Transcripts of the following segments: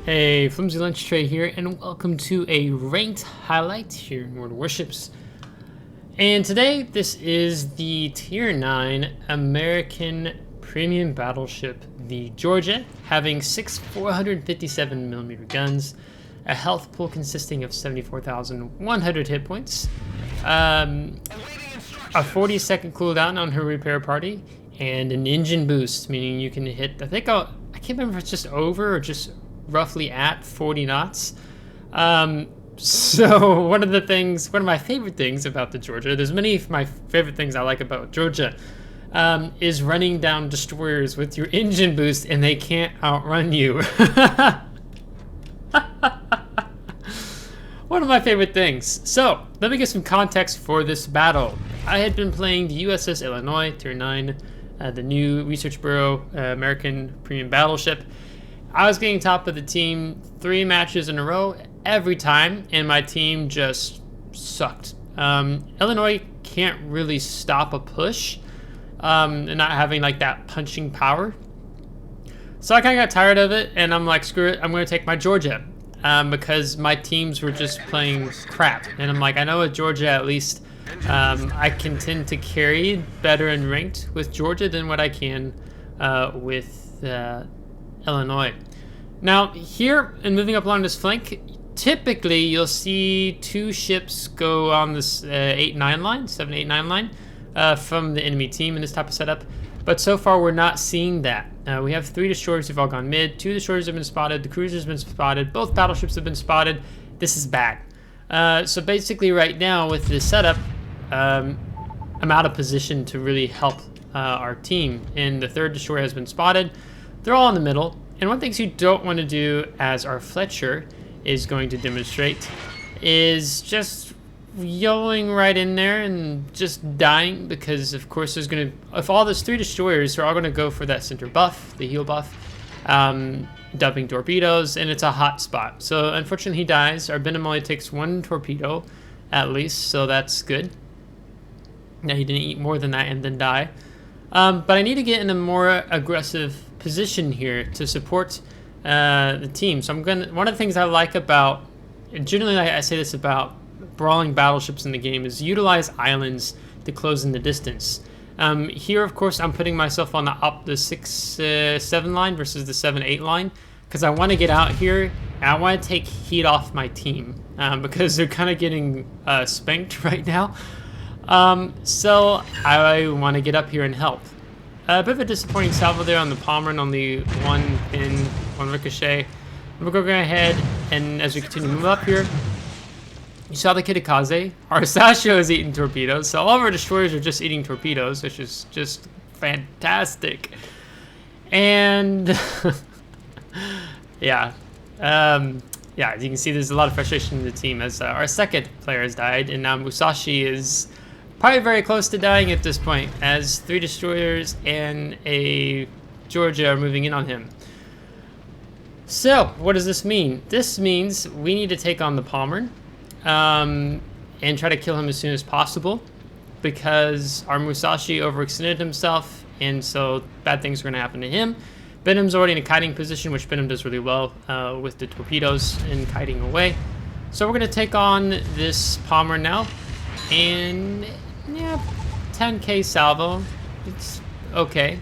Hey, FlimsyLunchTray here, and welcome to a ranked highlight here in World of Warships. And today, this is the Tier 9 American Premium Battleship, the Georgia, having 6 457mm guns, a health pool consisting of 74,100 hit points, a 40-second cooldown on her repair party, and an engine boost, meaning you can hit, I can't remember if it's just over or just roughly at 40 knots. So one of my favorite things about the Georgia, there's many of my favorite things I like about Georgia, is running down destroyers with your engine boost and they can't outrun you. One of my favorite things. So let me get some context for this battle. I had been playing the USS Illinois, Tier 9, the new Research Bureau American Premium Battleship. I was getting top of the team 3 matches in a row every time, and my team just sucked. Illinois can't really stop a push, and not having like that punching power. So I kind of got tired of it, and I'm like, screw it, I'm going to take my Georgia, because my teams were just playing crap. And I'm like, I know with Georgia at least, I can tend to carry better in ranked with Georgia than what I can with Illinois. Now here, and moving up along this flank, typically you'll see 2 ships go on this 8-9 line, 7-8-9 line from the enemy team in this type of setup. But so far we're not seeing that. We have 3 destroyers who've all gone mid, 2 destroyers have been spotted, the cruiser's been spotted, both battleships have been spotted. This is bad. So basically right now with this setup, I'm out of position to really help our team. And the 3rd destroyer has been spotted. They're all in the middle. And one thing you don't want to do, as our Fletcher is going to demonstrate, is just yelling right in there and just dying, because of course there's going to, if all those 3 destroyers are all going to go for that center buff, the heal buff, dumping torpedoes, and it's a hot spot. So unfortunately he dies. Our Benham only takes 1 torpedo at least, so that's good. Now he didn't eat more than that and then die. But I need to get in a more aggressive position here to support the team. So one of the things I like about, generally I say this about brawling battleships in the game, is utilize islands to close in the distance. Here of course I'm putting myself on the 6-7 line versus the 7-8 line, because I want to get out here and I want to take heat off my team, because they're kind of getting spanked right now. So I want to get up here and help. A bit of a disappointing salvo there on the Palmer, and only 1 pin, 1 ricochet. We're going to go ahead, and as we continue to move up here, you saw the Kitakaze. Our Sashio is eating torpedoes, so all of our destroyers are just eating torpedoes, which is just fantastic. And yeah, as you can see, there's a lot of frustration in the team as our 2nd player has died, and now Musashi is probably very close to dying at this point, as 3 destroyers and a Georgia are moving in on him. So what does this mean? This means we need to take on the Palmer and try to kill him as soon as possible, because our Musashi overextended himself, and so bad things are going to happen to him. Benham's already in a kiting position, which Benham does really well with the torpedoes and kiting away. So we're going to take on this Palmer now, and yeah, 10k salvo, it's okay.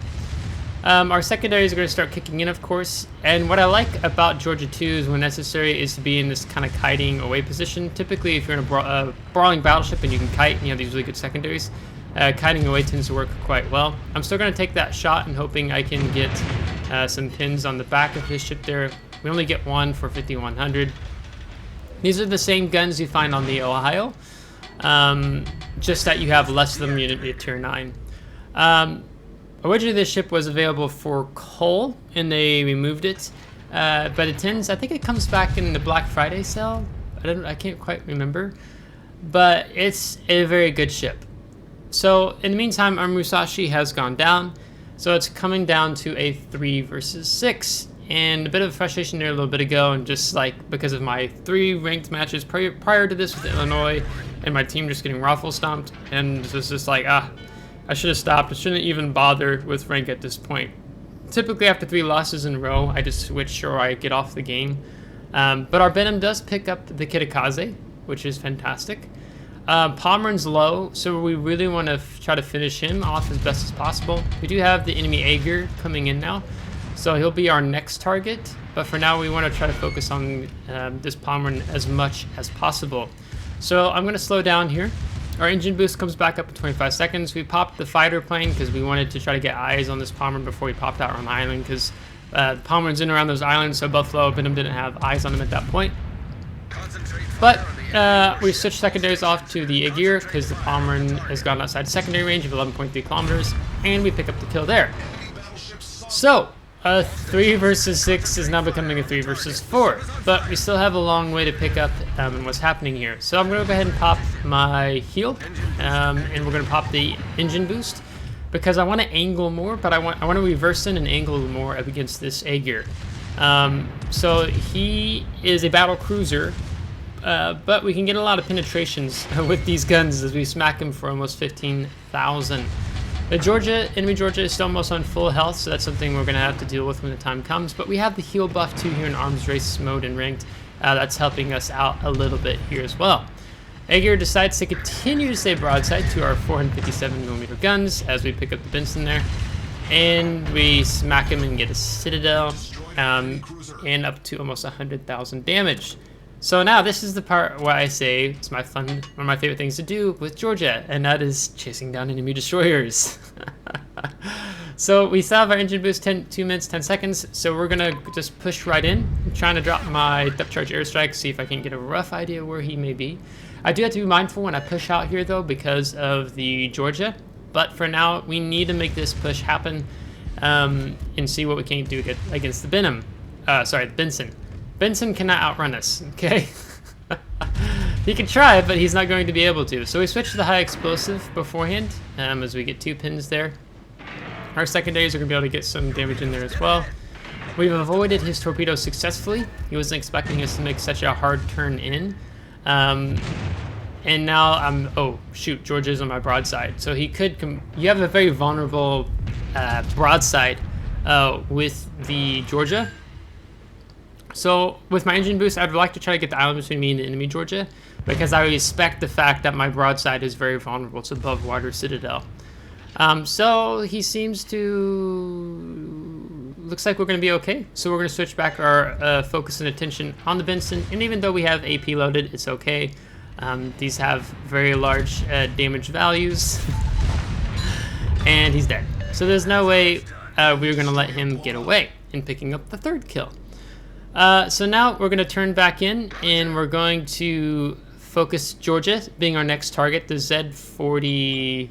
Our secondaries are going to start kicking in, of course, and what I like about Georgia 2 is, when necessary, is to be in this kind of kiting away position. Typically if you're in a brawling battleship and you can kite and you have these really good secondaries, kiting away tends to work quite well. I'm still going to take that shot and hoping I can get some pins on the back of his ship there. We only get 1 for 5100. These are the same guns you find on the Ohio, just that you have less of them at Tier 9. Originally this ship was available for coal, and they removed it, but it tends, I think it comes back in the Black Friday sale. I can't quite remember, but it's a very good ship. So in the meantime, our Musashi has gone down, so it's coming down to a 3 versus 6, and a bit of frustration there a little bit ago, and just like because of my 3 ranked matches prior to this with Illinois, and my team just getting raffle stomped, and it's just like, I should have stopped. I shouldn't even bother with rank at this point. Typically after 3 losses in a row, I just switch or I get off the game. But our Venom does pick up the Kitakaze, which is fantastic. Pomeran's low, so we really want to try to finish him off as best as possible. We do have the enemy Aegir coming in now, so he'll be our next target. But for now, we want to try to focus on this Pomeran as much as possible. So I'm going to slow down here. Our engine boost comes back up in 25 seconds. We popped the fighter plane because we wanted to try to get eyes on this Pomeran before we popped out on the island, because Pomeran's in around those islands, so Buffalo Venom didn't have eyes on him at that point. But we switched secondaries off to the Aegir because the Pomeran has gone outside secondary range of 11.3 kilometers, and we pick up the kill there. So, 3 versus 6 is now becoming a 3 versus 4, but we still have a long way to pick up what's happening here. So I'm going to go ahead and pop my heal, and we're going to pop the engine boost, because I want to angle more, but I want to reverse in and angle more up against this Aegir. So he is a battle cruiser, but we can get a lot of penetrations with these guns as we smack him for almost 15,000. The enemy Georgia is still almost on full health, so that's something we're going to have to deal with when the time comes. But we have the heal buff too here in arms race mode and ranked. That's helping us out a little bit here as well. Aegir decides to continue to stay broadside to our 457mm guns as we pick up the Benson there. And we smack him and get a Citadel, and up to almost 100,000 damage. So now this is the part where I say it's one of my favorite things to do with Georgia, and that is chasing down enemy destroyers. So we still have our engine boost 2 minutes, 10 seconds, so we're gonna just push right in. I'm trying to drop my depth charge airstrike, see if I can get a rough idea where he may be. I do have to be mindful when I push out here though because of the Georgia, but for now we need to make this push happen and see what we can do against the the Benson. Benson cannot outrun us, okay? He can try, but he's not going to be able to. So we switched to the high explosive beforehand as we get 2 pins there. Our secondaries are going to be able to get some damage in there as well. We've avoided his torpedoes successfully. He wasn't expecting us to make such a hard turn in. And now oh shoot, George is on my broadside. So he could, you have a very vulnerable broadside with the Georgia. So with my engine boost, I'd like to try to get the island between me and the enemy Georgia, because I respect the fact that my broadside is very vulnerable to above water Citadel. So he seems to, looks like we're going to be okay. So we're going to switch back our focus and attention on the Benson, and even though we have AP loaded, it's okay. These have very large damage values, and he's dead. So there's no way we're going to let him get away in picking up the 3rd kill. So now we're going to turn back in, and we're going to focus Georgia being our next target. The Z40,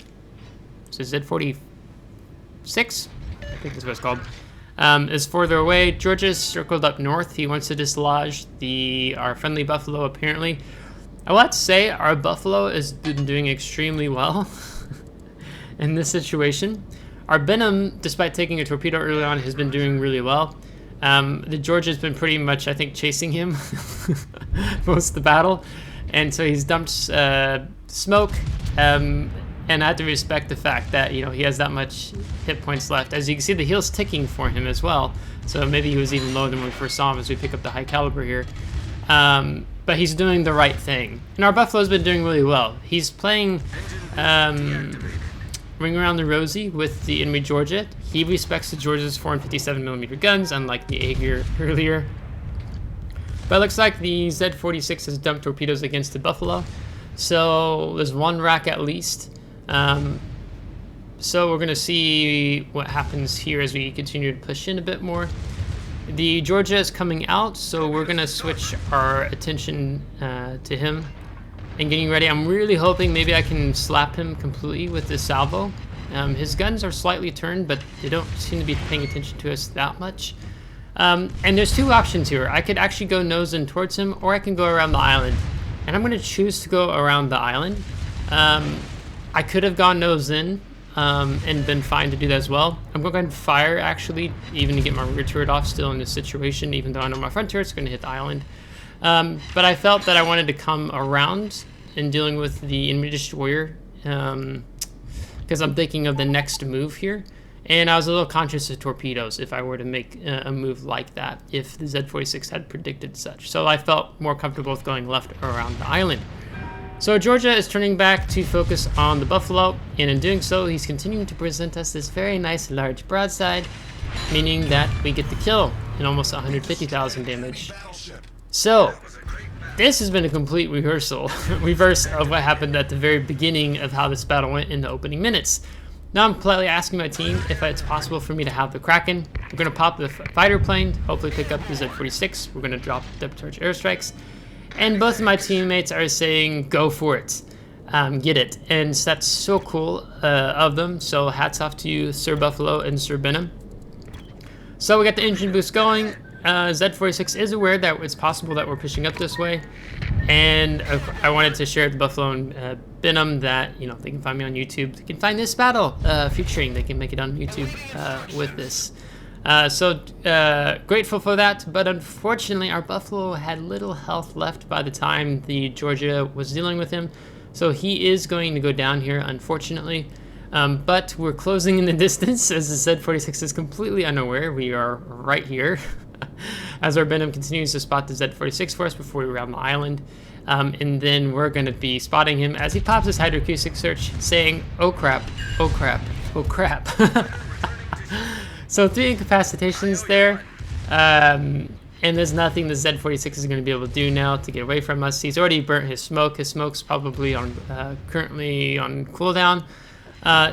so Z46, I think that's what it's called, is further away. Georgia's circled up north. He wants to dislodge our friendly Buffalo apparently. I will have to say our Buffalo has been doing extremely well in this situation. Our Venom, despite taking a torpedo early on, has been doing really well. The Georgia's been pretty much, I think, chasing him most of the battle, and so he's dumped smoke, and I have to respect the fact that he has that much hit points left. As you can see, the heal's ticking for him as well, so maybe he was even lower than when we first saw him as we pick up the high caliber here. But he's doing the right thing, and our Buffalo's been doing really well. He's playing Ring Around the Rosie with the enemy Georgia. He respects the Georgia's 457mm guns, unlike the Aegir earlier. But it looks like the Z46 has dumped torpedoes against the Buffalo, so there's 1 rack at least. So we're going to see what happens here as we continue to push in a bit more. The Georgia is coming out, so we're going to switch our attention to him and getting ready. I'm really hoping maybe I can slap him completely with this salvo. His guns are slightly turned, but they don't seem to be paying attention to us that much. And there's 2 options here. I could actually go nose in towards him, or I can go around the island. And I'm going to choose to go around the island. I could have gone nose in and been fine to do that as well. I'm going to go ahead and fire, actually, even to get my rear turret off still in this situation, even though I know my front turret's going to hit the island. But I felt that I wanted to come around in dealing with the enemy destroyer, because I'm thinking of the next move here. And I was a little conscious of torpedoes if I were to make a move like that, if the Z-46 had predicted such. So I felt more comfortable with going left around the island. So Georgia is turning back to focus on the Buffalo, and in doing so, he's continuing to present us this very nice large broadside, meaning that we get the kill and almost 150,000 damage. So this has been a complete reverse of what happened at the very beginning of how this battle went in the opening minutes. Now I'm politely asking my team if it's possible for me to have the Kraken. We're going to pop the fighter plane, hopefully pick up the Z-46. We're going to drop depth charge airstrikes. And both of my teammates are saying, go for it, get it. And that's so cool of them. So hats off to you, Sir Buffalo and Sir Benham. So we got the engine boost going. Z-46 is aware that it's possible that we're pushing up this way. And I wanted to share with Buffalo and Benham that, you know, they can find me on YouTube. They can find this battle featuring. They can make it on YouTube with this. So grateful for that, but unfortunately our Buffalo had little health left by the time the Georgia was dealing with him, so he is going to go down here, unfortunately. But we're closing in the distance as the Z-46 is completely unaware. We are right here as our Benham continues to spot the Z-46 for us before we round the island. And then we're going to be spotting him as he pops his hydroacoustic search saying, oh crap, oh crap, oh crap. So 3 incapacitations there, and there's nothing the Z-46 is going to be able to do now to get away from us. He's already burnt his smoke. His smoke's probably on currently on cooldown.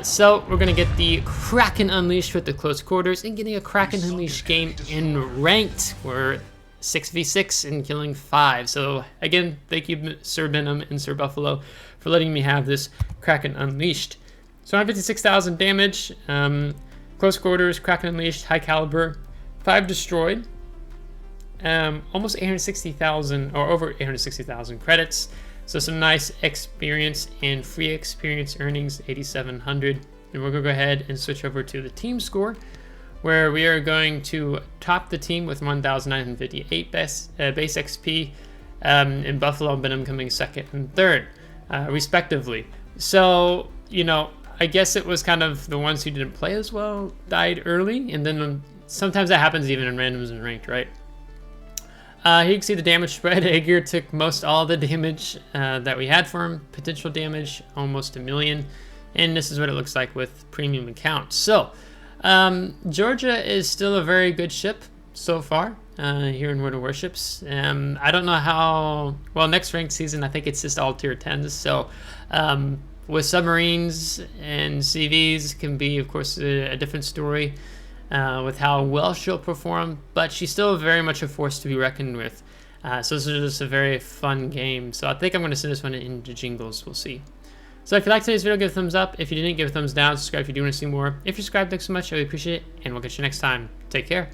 So we're going to get the Kraken Unleashed with the close quarters and getting a Kraken Unleashed game in ranked. We're 6v6 and killing 5. So again, thank you Sir Benham and Sir Buffalo for letting me have this Kraken Unleashed. So 156,000 damage. Close quarters, Kraken Unleashed, high caliber, 5 destroyed, almost 860,000 or over 860,000 credits. So some nice experience and free experience earnings, 8,700. And we're going to go ahead and switch over to the team score, where we are going to top the team with 1,958 base XP, and Buffalo and Benham coming second and third, respectively. So, you know, I guess it was kind of the ones who didn't play as well died early, and then sometimes that happens even in randoms and ranked, right? Here you can see the damage spread. Aegir took most all the damage that we had for him. Potential damage, almost 1 million. And this is what it looks like with premium accounts. So, Georgia is still a very good ship so far here in World of Warships. I don't know how, well, next ranked season, I think it's just all tier 10s. So, with submarines and CVs can be, of course, a different story with how well she'll perform, but she's still very much a force to be reckoned with. So this is just a very fun game. So I think I'm going to send this one into jingles. We'll see. So if you liked today's video, give a thumbs up. If you didn't, give a thumbs down. Subscribe if you do want to see more. If you subscribe, thanks so much. I really appreciate it, and we'll catch you next time. Take care.